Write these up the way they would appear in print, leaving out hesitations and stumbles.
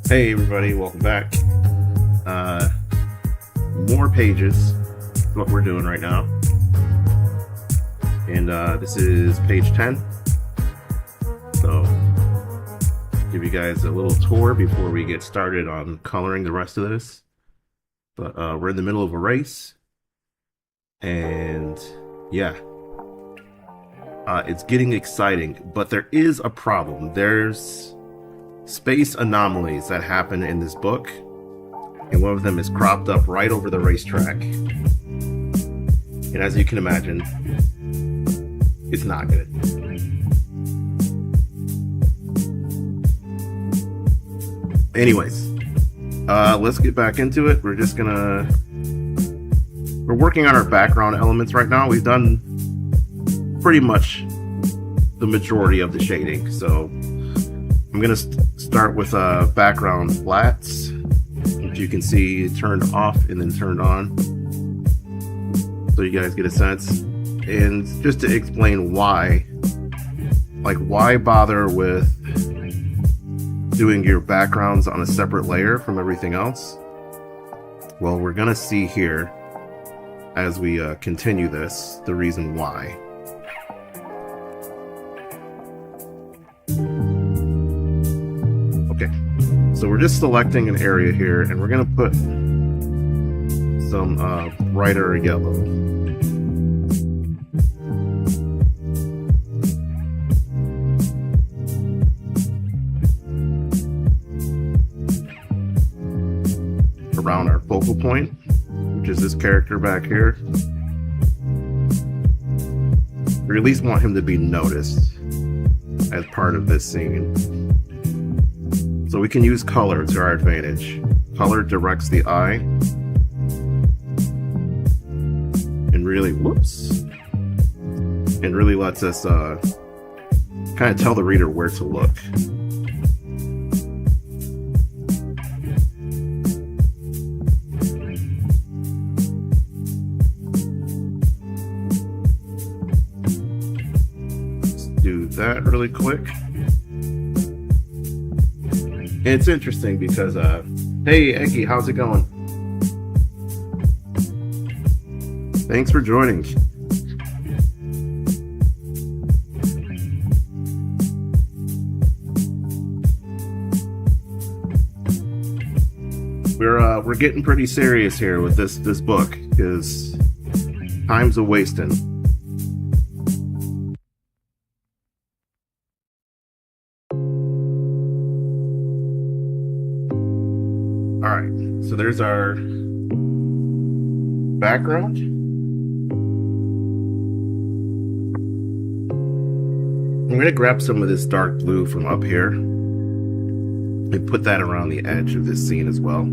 Hey everybody, welcome back. Uh, More pages is what we're doing right now. And this is page 10. So, give you guys a little tour before we get started on coloring the rest of this. But we're in the middle of a race. And yeah, it's getting exciting. But there is a problem. There's space anomalies that happen in this book, and one of them is cropped up right over the racetrack, and as you can imagine, it's not good. Anyways, let's get back into it. We're working on our background elements right now. We've done pretty much the majority of the shading, so I'm going to start with background flats, which you can see turned off and then turned on, so you guys get a sense. And just to explain why bother with doing your backgrounds on a separate layer from everything else? Well, we're going to see here as we continue this, the reason why. Okay, so we're just selecting an area here, and we're going to put some brighter yellow. Around our focal point, which is this character back here. We at least want him to be noticed as part of this scene. So we can use color to our advantage. Color directs the eye and really, really lets us kind of tell the reader where to look. Let's do that really quick. It's interesting because, hey, Eggy, how's it going? Thanks for joining. We're getting pretty serious here with this book, because time's a wasting. Alright, so there's our background. I'm going to grab some of this dark blue from up here and put that around the edge of this scene as well.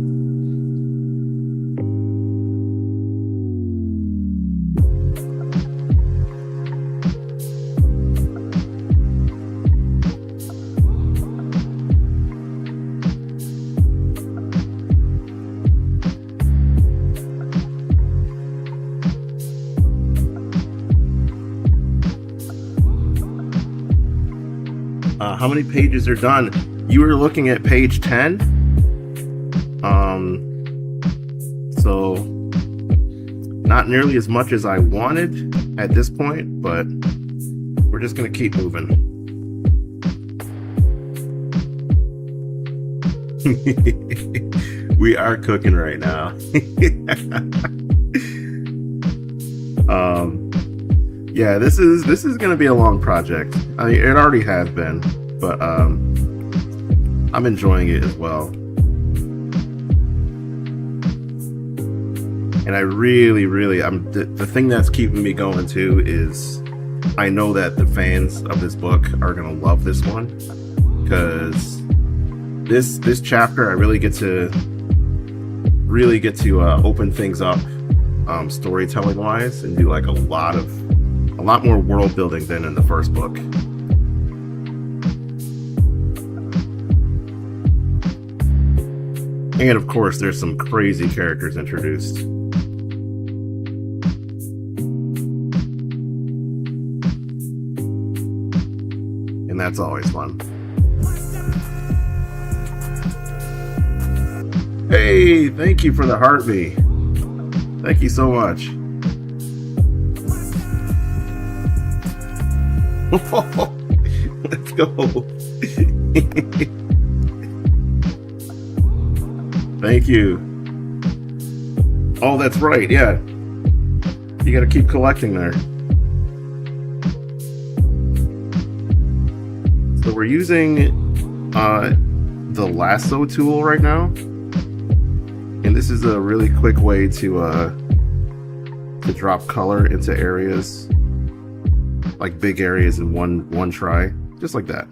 How many pages are done? You were looking at page 10. So not nearly as much as I wanted at this point, but we're just gonna keep moving. We are cooking right now. Yeah, this is gonna be a long project. I mean, it already has been, but I'm enjoying it as well. And I really, the thing that's keeping me going too is I know that the fans of this book are gonna love this one, because this chapter I really get to open things up storytelling wise, and do like a lot more world building than in the first book. And of course, there's some crazy characters introduced. And that's always fun. Hey, thank you for the heartbeat. Thank you so much. Let's go. Thank you. Oh, that's right. Yeah. You got to keep collecting there. So we're using the lasso tool right now. And this is a really quick way to drop color into areas, like big areas in one try, just like that.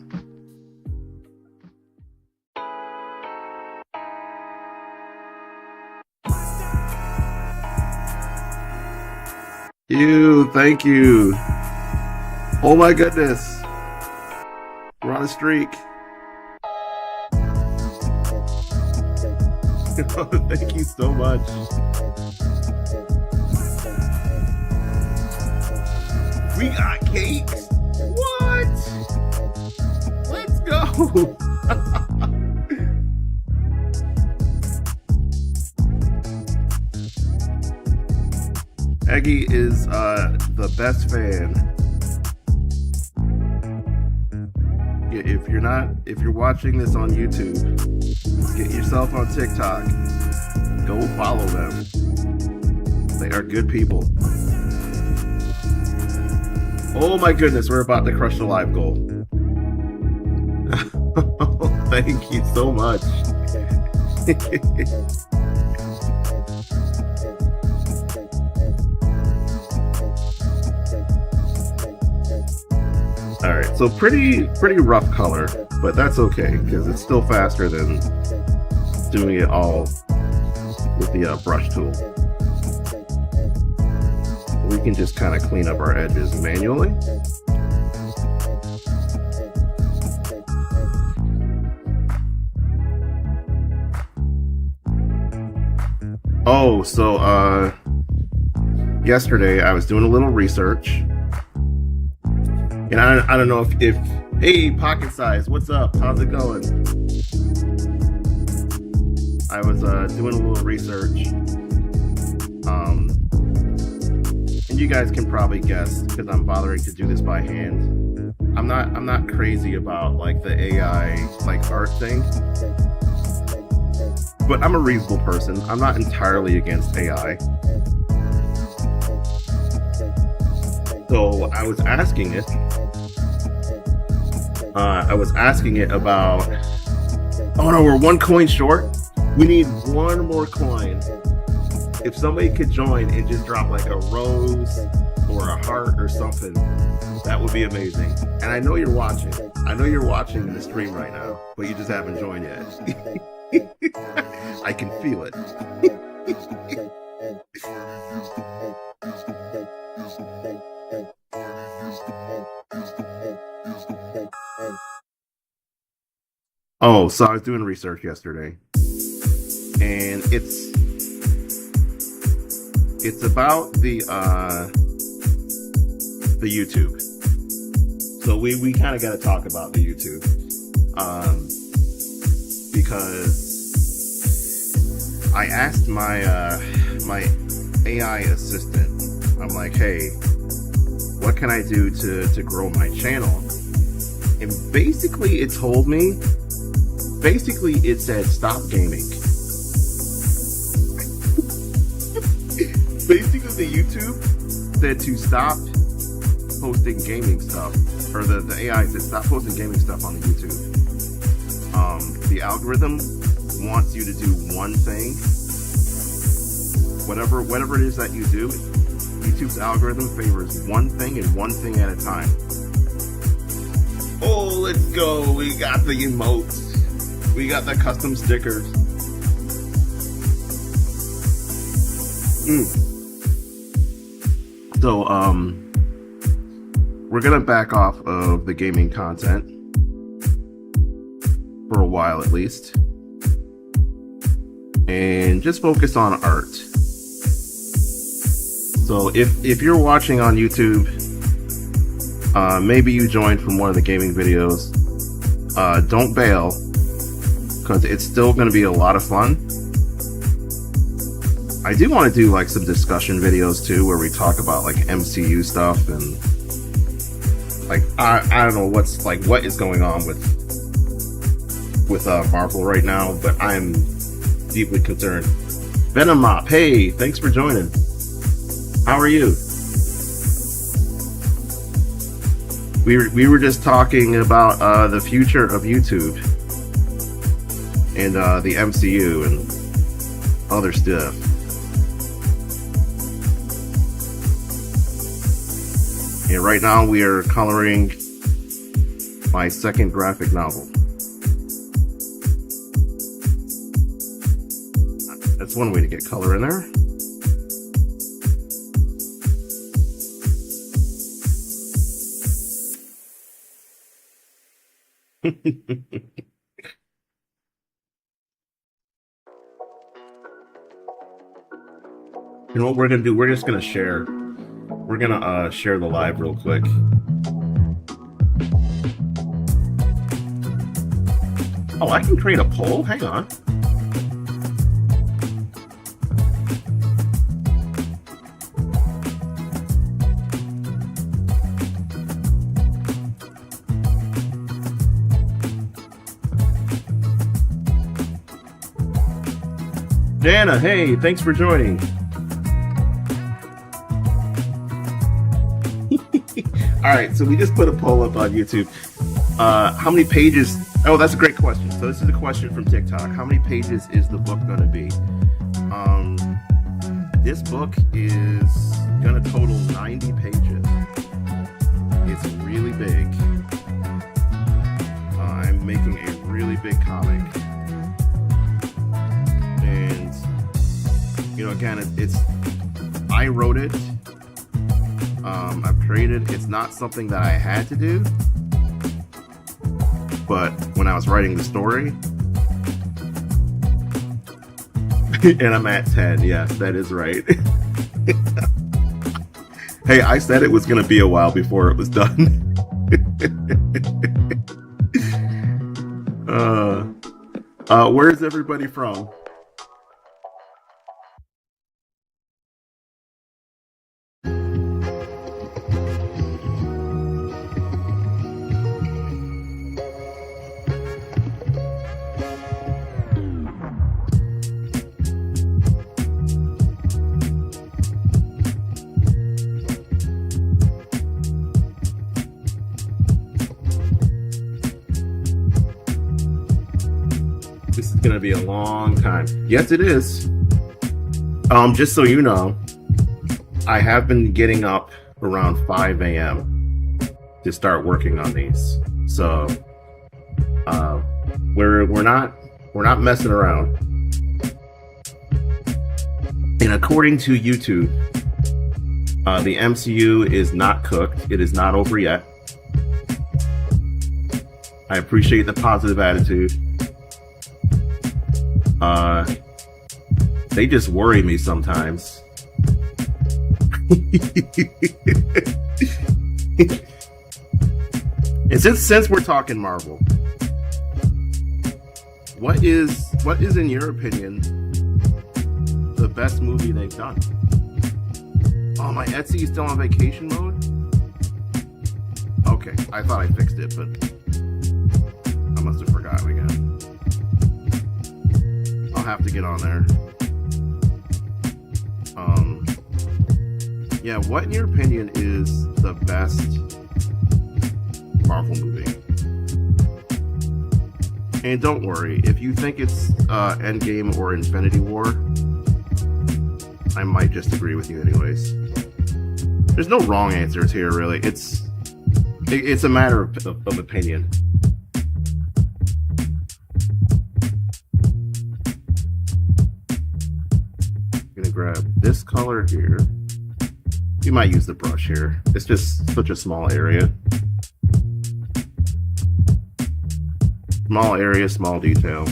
Thank you. Oh my goodness. We're on a streak. Thank you so much. We got cakes. What? Let's go. Aggie is the best fan. Yeah, if you're watching this on YouTube, get yourself on TikTok. Go follow them. They are good people. Oh my goodness, we're about to crush the live goal. Thank you so much. All right, so pretty rough color, but that's okay because it's still faster than doing it all with the brush tool. We can just kind of clean up our edges manually. Oh, so yesterday I was doing a little research. And I don't know if hey, Pocket Size, what's up? How's it going? I was doing a little research. And you guys can probably guess because I'm bothering to do this by hand. I'm not crazy about like the AI like art thing. But I'm a reasonable person. I'm not entirely against AI. So I was asking it. About. Oh no, we're one coin short. We need one more coin. If somebody could join and just drop like a rose or a heart or something, that would be amazing. And I know you're watching. I know you're watching the stream right now, but you just haven't joined yet. I can feel it. Oh, so I was doing research yesterday, and it's about the YouTube. So we kind of got to talk about the YouTube, because I asked my my AI assistant. I'm like, hey, what can I do to grow my channel? And basically, it told me. Basically, it said stop gaming. Basically, the YouTube said to stop posting gaming stuff, or the AI said stop posting gaming stuff on the YouTube. The algorithm wants you to do one thing. Whatever it is that you do, YouTube's algorithm favors one thing and one thing at a time. Oh, let's go. We got the emotes. We got the custom stickers. So, we're gonna back off of the gaming content for a while at least, and just focus on art. So, if you're watching on YouTube, maybe you joined from one of the gaming videos. Don't bail. Because it's still going to be a lot of fun. I do want to do like some discussion videos too, where we talk about like MCU stuff and like I don't know what is going on with Marvel right now, but I'm deeply concerned. Venom Mop, hey, thanks for joining. How are you? We were just talking about the future of YouTube and the MCU and other stuff. And right now we are coloring my second graphic novel. That's one way to get color in there. You know what we're gonna do? We're just gonna share. We're gonna share the live real quick. Oh, I can create a poll? Hang on. Jana, hey, thanks for joining. All right, so we just put a poll up on YouTube. How many pages? Oh, that's a great question. So this is a question from TikTok. How many pages is the book going to be? This book is going to total 90 pages. It's really big. I'm making a really big comic. And, you know, again, it's I wrote it. I've created. It's not something that I had to do, but when I was writing the story, and I'm at 10. Yes, that is right. Hey, I said it was going to be a while before it was done. Where's everybody from? This is gonna be a long time. Yes, it is. Just so you know, I have been getting up around 5 a.m. to start working on these. So we're not messing around. And according to YouTube, the MCU is not cooked. It is not over yet. I appreciate the positive attitude. They just worry me sometimes. And since we're talking Marvel, what is in your opinion the best movie they've done? Oh, my Etsy is still on vacation mode? Okay, I thought I fixed it, but I must have forgot again. I'll have to get on there. Yeah, what in your opinion is the best Marvel movie? And don't worry, if you think it's Endgame or Infinity War, I might just agree with you anyways. There's no wrong answers here, really. It's a matter of opinion. I'm gonna grab this color here. You might use the brush here. It's just such a small area. Small area, small detail.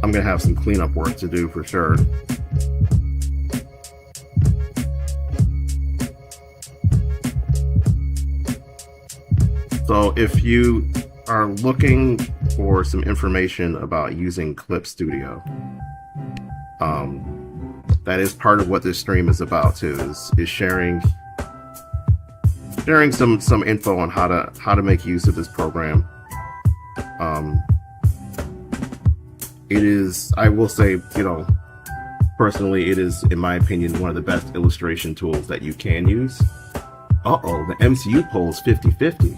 I'm gonna have some cleanup work to do for sure. So if you are looking for some information about using Clip Studio, that is part of what this stream is about too. Is sharing some info on how to make use of this program. It is, I will say, personally, it is, in my opinion, one of the best illustration tools that you can use. Uh-oh, the MCU poll is 50-50.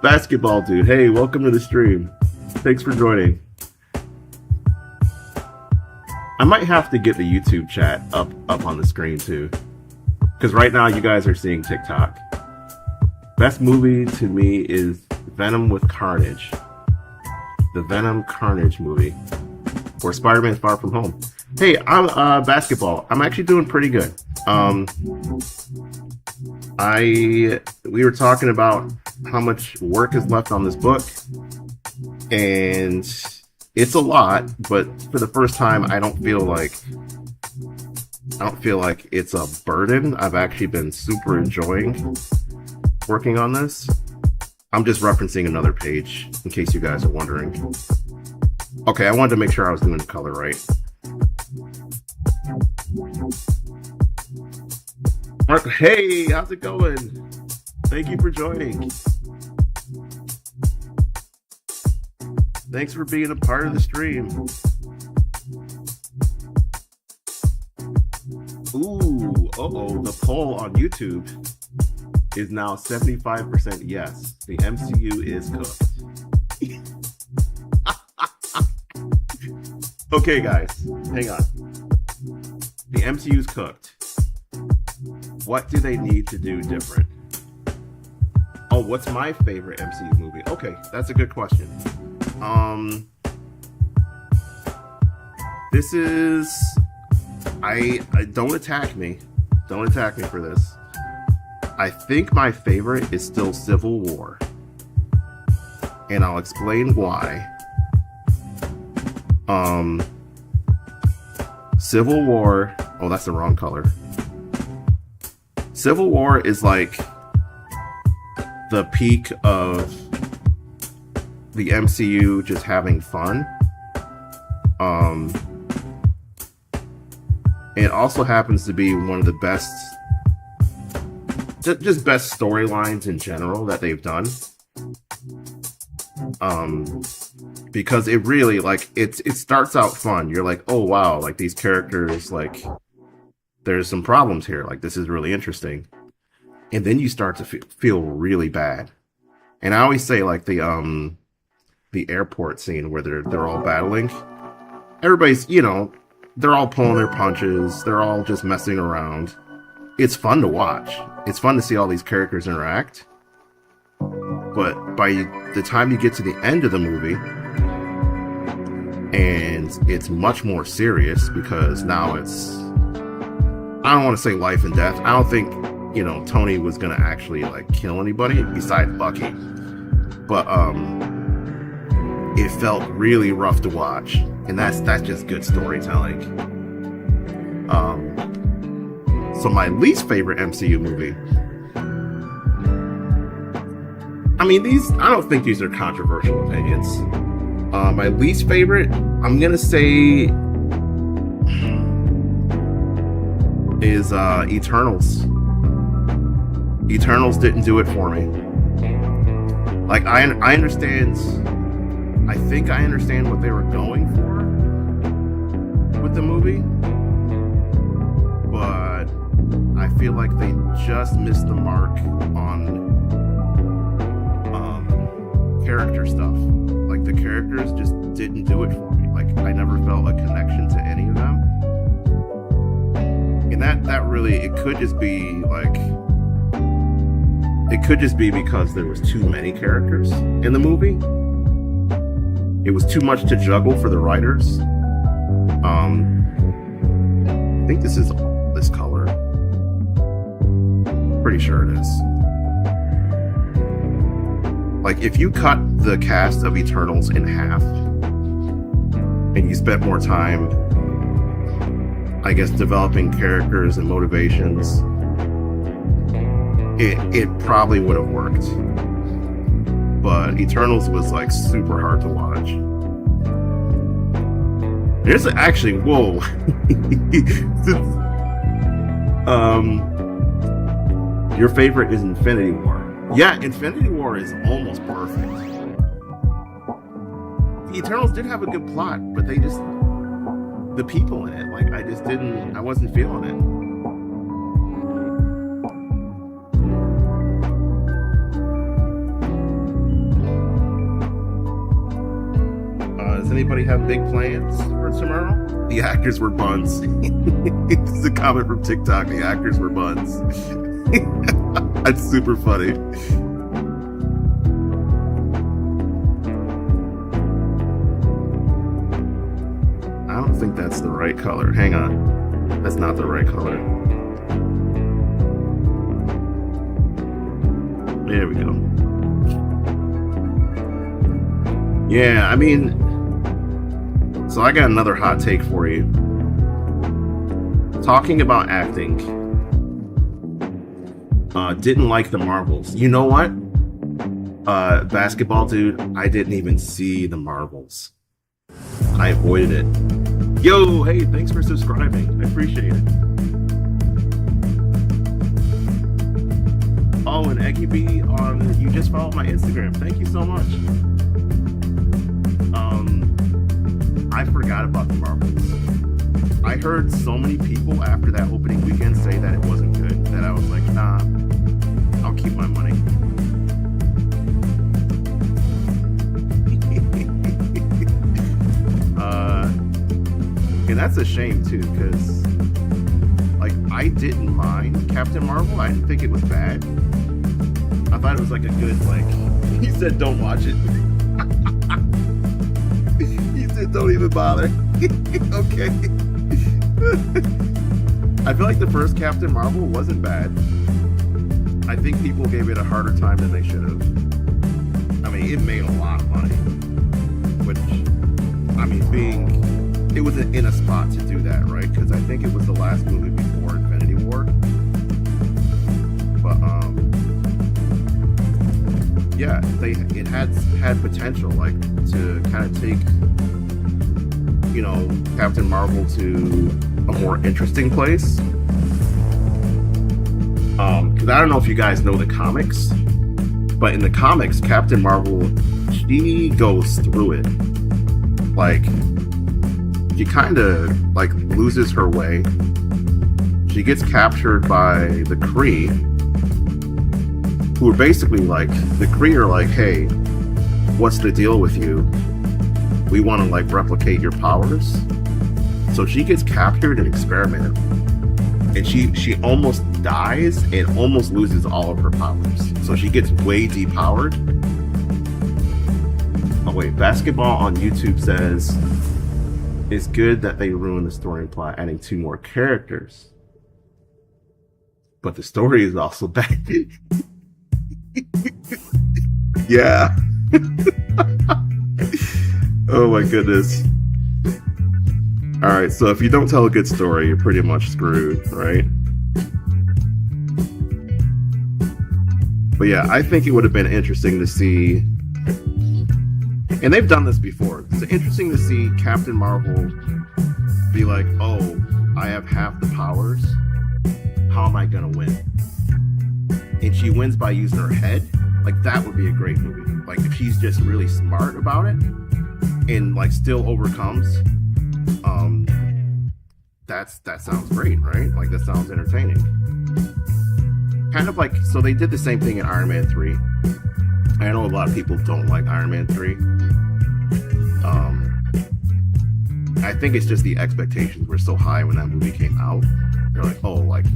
Basketball dude, hey, welcome to the stream. Thanks for joining. I might have to get the YouTube chat up on the screen too, because right now you guys are seeing TikTok. Best movie to me is Venom with Carnage. The Venom Carnage movie. Or Spider-Man Far From Home. Hey, I'm basketball. I'm actually doing pretty good. We were talking about how much work is left on this book, and it's a lot, but for the first time I don't feel like it's a burden. I've actually been super enjoying working on this. I'm just referencing another page in case you guys are wondering. Okay, I wanted to make sure I was doing the color right. Mark, hey, how's it going? Thank you for joining. Thanks for being a part of the stream. Ooh, uh-oh, the poll on YouTube is now 75% yes. The MCU is cooked. Okay, guys, hang on. The MCU's cooked. What do they need to do different? Oh, what's my favorite MCU movie? Okay, that's a good question. This is... I don't attack me. Don't attack me for this. I think my favorite is still Civil War. And I'll explain why. Civil War... Oh, that's the wrong color. Civil War is like the peak of the MCU just having fun. It also happens to be one of the best, just best storylines in general that they've done. Because it really, like, it starts out fun. You're like, oh wow, like these characters, like there's some problems here. Like this is really interesting. And then you start to feel really bad. And I always say, like, the airport scene where they're all battling. Everybody's, they're all pulling their punches. They're all just messing around. It's fun to watch. It's fun to see all these characters interact. But by the time you get to the end of the movie, and it's much more serious because now it's, I don't want to say life and death. I don't think, Tony was going to actually, like, kill anybody besides Bucky. But, it felt really rough to watch. And that's just good storytelling. So my least favorite MCU movie. I mean, I don't think these are controversial opinions. My least favorite, I'm going to say, is Eternals. Eternals didn't do it for me. Like, I understand, I think I understand what they were going for with the movie, but I feel like they just missed the mark on character stuff. Like, the characters just didn't do it for me. Like, I never felt a connection to any of them. And that really, it could just be like, it could just be because there was too many characters in the movie. It was too much to juggle for the writers. I think this is this color. Pretty sure it is. Like, if you cut the cast of Eternals in half and you spent more time, I guess, developing characters and motivations it probably would have worked. But Eternals was like super hard to watch. There's actually, whoa. Your favorite is Infinity War. Yeah, Infinity War is almost perfect. The Eternals did have a good plot, but they just, the people in it, like I wasn't feeling it. Does anybody have big plans for tomorrow? The actors were buns. It's a comment from TikTok. The actors were buns. That's super funny. I don't think that's the right color. Hang on. That's not the right color. There we go. Yeah, I mean, so I got another hot take for you. Talking about acting, didn't like the Marvels. You know what? Basketball dude, I didn't even see the Marvels. I avoided it. Yo, hey, thanks for subscribing. I appreciate it. Oh, and Eggy B you just followed my Instagram. Thank you so much. I forgot about the Marvels. I heard so many people after that opening weekend say that it wasn't good that I was like, nah, I'll keep my money. And that's a shame too, because like I didn't mind Captain Marvel. I didn't think it was bad. I thought it was like a good, like, he said don't watch it. Don't even bother. Okay. I feel like the first Captain Marvel wasn't bad. I think people gave it a harder time than they should have. I mean, it made a lot of money. Which, I mean, it was in a spot to do that, right? Because I think it was the last movie before Infinity War. But, yeah, it had potential, like, to kind of take, you know, Captain Marvel to a more interesting place. Because I don't know if you guys know the comics, but in the comics, Captain Marvel, she goes through it. Like, she kind of like loses her way. She gets captured by the Kree, who are basically like, the Kree are like, hey, what's the deal with you? We want to like replicate your powers. So she gets captured and experimented, and she almost dies and almost loses all of her powers. So she gets way depowered. Oh wait, Basketball on YouTube says it's good that they ruined the story and plot, adding 2 more characters. But the story is also bad. Yeah. Oh my goodness. Alright, so if you don't tell a good story, you're pretty much screwed, right? But yeah, I think it would have been interesting to see, and they've done this before, it's interesting to see Captain Marvel be like, oh, I have half the powers, how am I gonna win? And she wins by using her head. Like, that would be a great movie. Like, if she's just really smart about it and like still overcomes, that sounds great, right? Like, that sounds entertaining. Kind of like, so they did the same thing in Iron Man 3. I know a lot of people don't like Iron Man 3. I think it's just the expectations were so high when that movie came out. They're like, oh, like,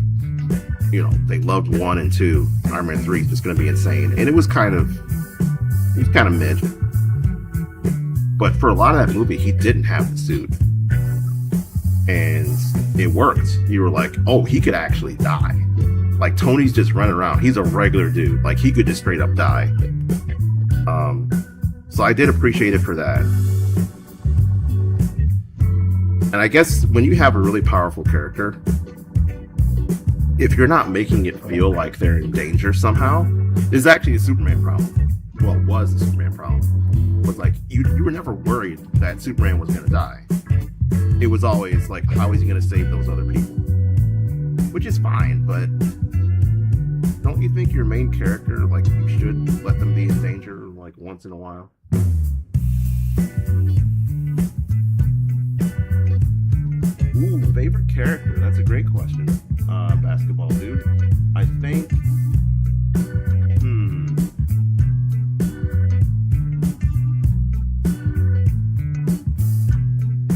you know, they loved 1 and 2. Iron Man 3 is just going to be insane. And it was kind of mid. But for a lot of that movie, he didn't have the suit. And it worked. You were like, oh, he could actually die. Like, Tony's just running around. He's a regular dude. Like, he could just straight up die. So I did appreciate it for that. And I guess when you have a really powerful character, if you're not making it feel like they're in danger somehow, this is actually a Superman problem. Well, it was a Superman problem. Was like you were never worried that Superman was gonna die. It was always like, how is he gonna save those other people? Which is fine, but don't you think your main character, like, you should let them be in danger like once in a while? Ooh, favorite character? That's a great question. Basketball dude. I think.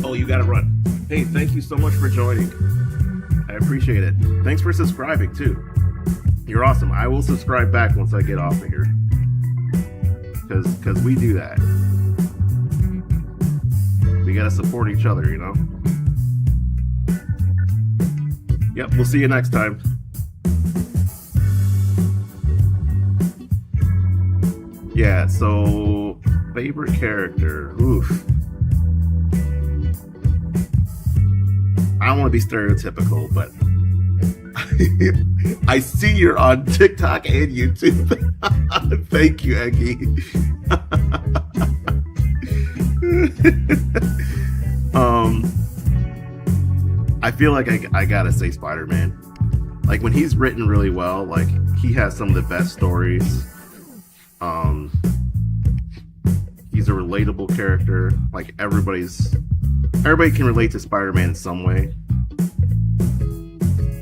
Oh, you gotta run. Hey, thank you so much for joining. I appreciate it. Thanks for subscribing too. You're awesome. I will subscribe back once I get off of here. Cause we do that. We gotta support each other, you know? Yep, we'll see you next time. Yeah, so favorite character. Oof. I don't want to be stereotypical, but I see you're on TikTok and YouTube. Thank you, Eggy. I feel like I gotta say Spider-Man. Like, when he's written really well, like, he has some of the best stories. He's a relatable character. Like, everybody can relate to Spider-Man in some way.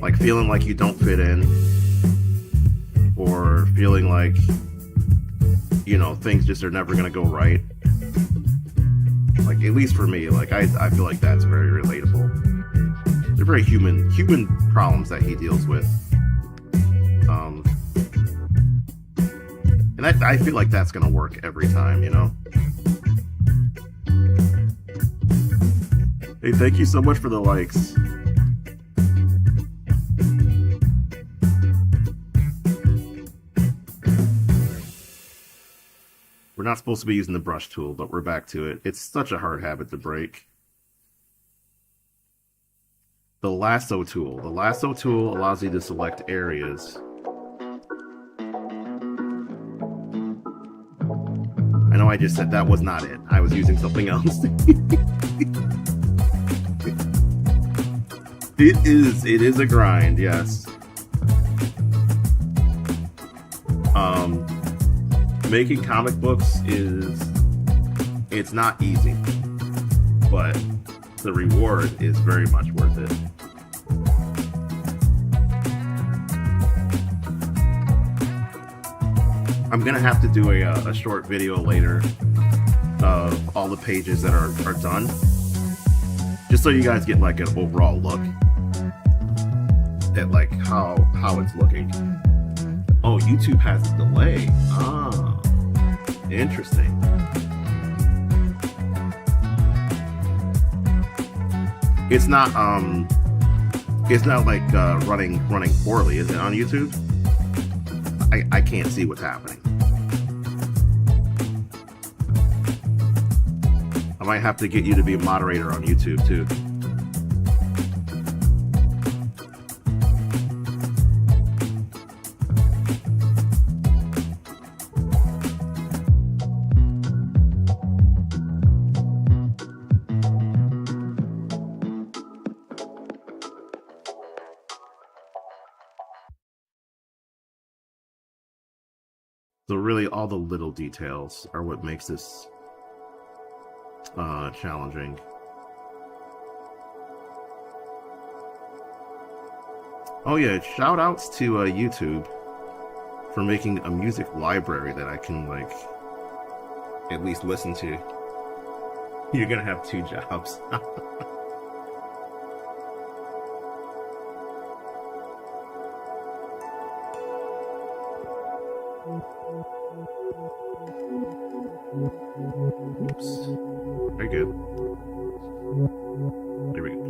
Like, feeling like you don't fit in, or feeling like, you know, things just are never gonna go right. Like, at least for me, like, I feel like that's very relatable. They're very human problems that he deals with. And I feel like that's gonna work every time, you know? Hey, thank you so much for the likes. We're not supposed to be using the brush tool, but we're back to it. It's such a hard habit to break. The lasso tool. The lasso tool allows you to select areas. I know I just said that was not it. I was using something else. It is a grind, yes. Making comic books it's not easy, but the reward is very much worth it. I'm gonna have to do a short video later of all the pages that are done, just so you guys get like an overall look at like how it's looking. Oh, YouTube has a delay. Ah, interesting. It's not like running poorly, is it, on YouTube? I can't see what's happening. I might have to get you to be a moderator on YouTube too. So really, all the little details are what makes this challenging. Oh yeah, shout outs to YouTube for making a music library that I can like at least listen to. You're gonna have 2 jobs. Oops. Very good. There we go.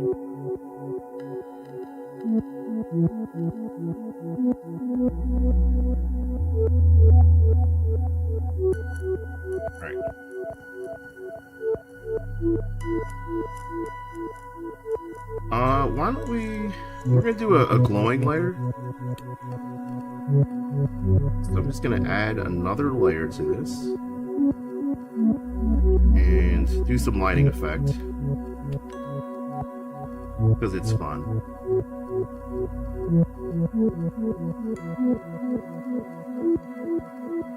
All right. Why don't we're gonna do a glowing layer. So I'm just gonna add another layer to this and do some lighting effect because it's fun.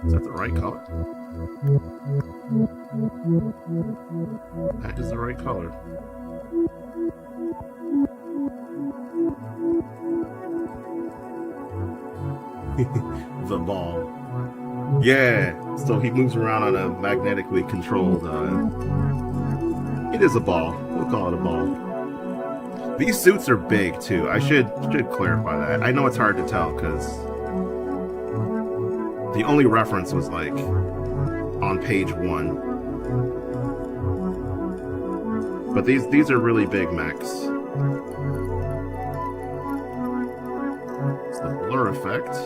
Is that the right color? That is the right color. The ball. Yeah, so he moves around on a magnetically controlled, it is a ball. We'll call it a ball. These suits are big too. I should clarify that. I know it's hard to tell because the only reference was like on page 1. But these are really big mechs. It's the blur effect.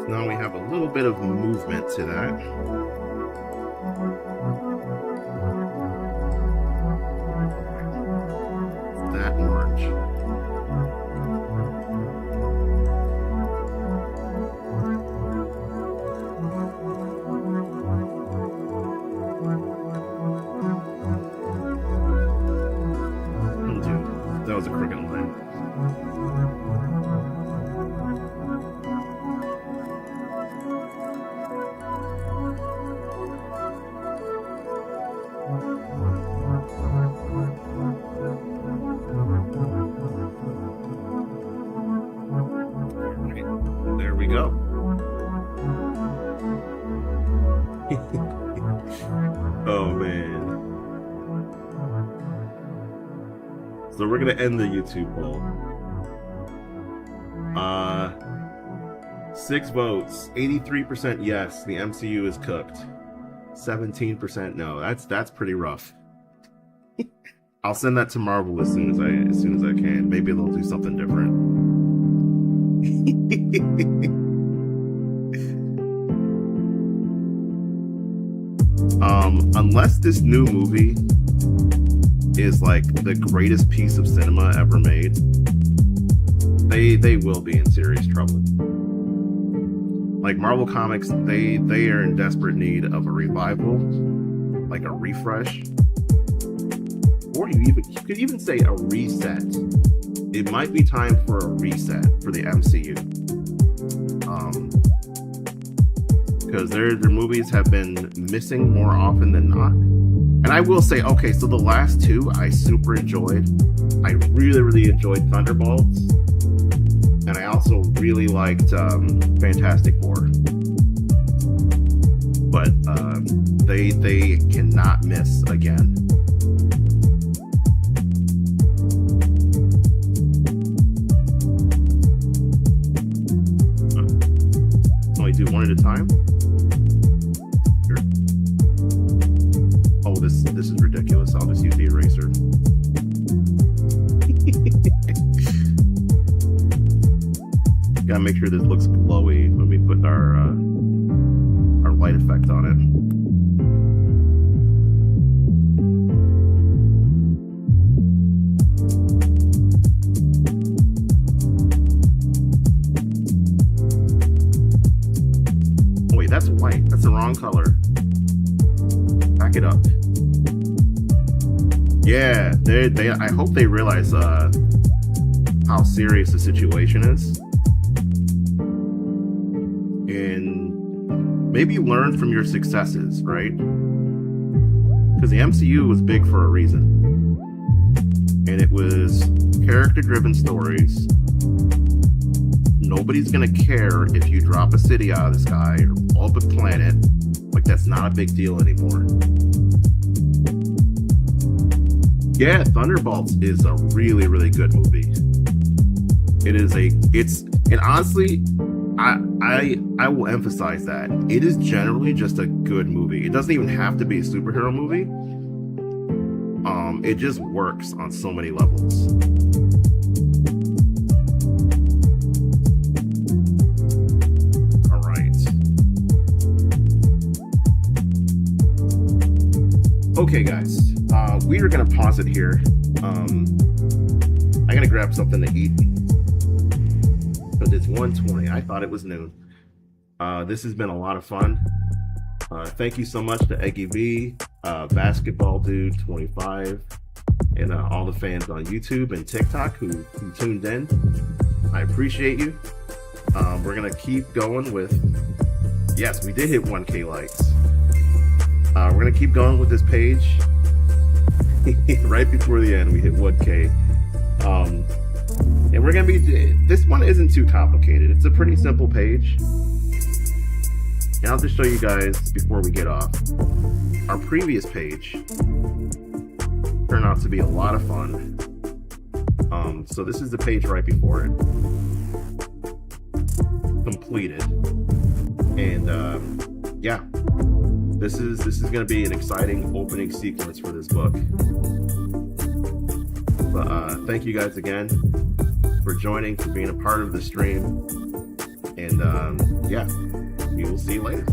Now we have a little bit of movement to that. That orange. That was a crooked line. There we go. Oh man. So we're gonna end the YouTube poll. 6 votes, 83% yes, the MCU is cooked. 17% no. That's pretty rough. I'll send that to Marvel as soon as I can. Maybe they'll do something different. Unless this new movie is like the greatest piece of cinema ever made, they will be in serious trouble. Like Marvel Comics, they are in desperate need of a revival, like a refresh, or you could even say a reset. It might be time for a reset for the MCU, because their movies have been missing more often than not. And I will say, okay, so the last 2 I super enjoyed. I really enjoyed Thunderbolts, and I also really liked Fantastic Four. But they cannot miss again. Only do one at a time. Here. Oh, this is ridiculous. I'll just use the eraser. Gotta make sure this looks glowy when we put our light effect on it. Oh, wait, that's white. That's the wrong color. Back it up. Yeah, I hope they realize how serious the situation is. And maybe learn from your successes, right? Because the MCU was big for a reason. And it was character-driven stories. Nobody's gonna care if you drop a city out of the sky or blow up a planet. Like, that's not a big deal anymore. Yeah, Thunderbolts is a really good movie. And honestly, I will emphasize that it is generally just a good movie. It doesn't even have to be a superhero movie. It just works on so many levels. we are gonna pause it here. I gotta grab something to eat, but it's 1:20. I thought it was noon. This has been a lot of fun. Thank you so much to Eggy B, Basketball Dude 25, and all the fans on YouTube and TikTok who tuned in. I appreciate you. We're gonna keep going with, yes, we did hit 1K likes. We're gonna keep going with this page. Right before the end, we hit 1K. And we're gonna be, this one isn't too complicated. It's a pretty simple page. And I'll just show you guys before we get off. Our previous page turned out to be a lot of fun. So this is the page right before it. Completed. And yeah, this is gonna be an exciting opening sequence for this book. But thank you guys again for joining, for being a part of the stream. And yeah, we will see you later.